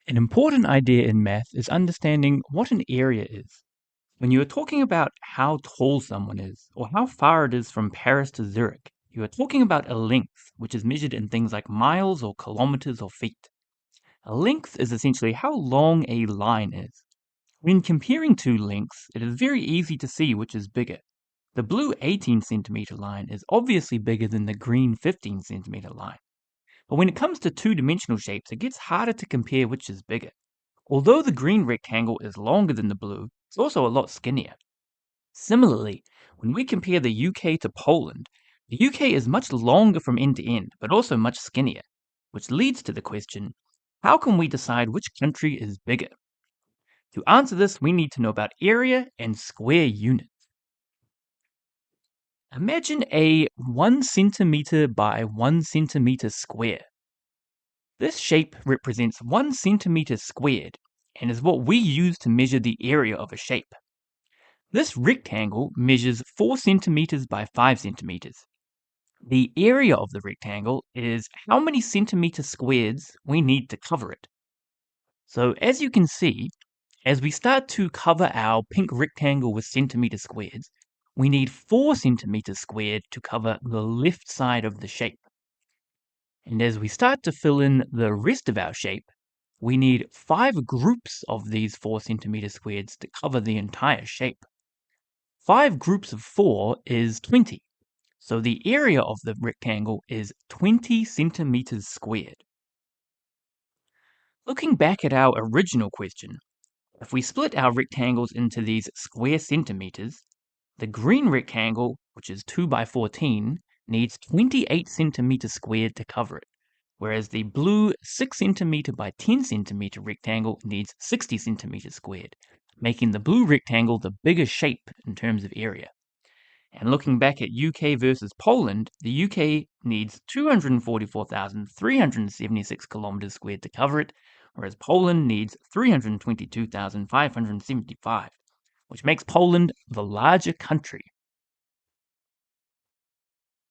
An important idea in math is understanding what an area is. When you are talking about how tall someone is, or how far it is from Paris to Zurich, you are talking about a length, which is measured in things like miles or kilometers or feet. A length is essentially how long a line is. When comparing two lengths, it is very easy to see which is bigger. The blue 18 centimeter line is obviously bigger than the green 15 centimeter line. But when it comes to two-dimensional shapes, it gets harder to compare which is bigger. Although the green rectangle is longer than the blue, it's also a lot skinnier. Similarly, when we compare the UK to Poland, the UK is much longer from end to end, but also much skinnier, which leads to the question, how can we decide which country is bigger? To answer this, we need to know about area and square units. Imagine a 1 centimeter by 1 centimeter square. This shape represents 1 centimeter squared and is what we use to measure the area of a shape. This rectangle measures 4 centimeters by 5 centimeters. The area of the rectangle is how many centimeter squareds we need to cover it. So as you can see, as we start to cover our pink rectangle with centimeter squareds, we need 4 centimeters squared to cover the left side of the shape. And as we start to fill in the rest of our shape, we need 5 groups of these 4 centimeter squareds to cover the entire shape. 5 groups of 4 is 20, so the area of the rectangle is 20 centimeters squared. Looking back at our original question, if we split our rectangles into these square centimeters, the green rectangle, which is 2 by 14, needs 28 centimeters squared to cover it, whereas the blue 6 centimeter by 10 centimeter rectangle needs 60 centimeters squared, making the blue rectangle the bigger shape in terms of area. And looking back at UK versus Poland, the UK needs 244,376 kilometers squared to cover it, whereas Poland needs 322,575, which makes Poland the larger country.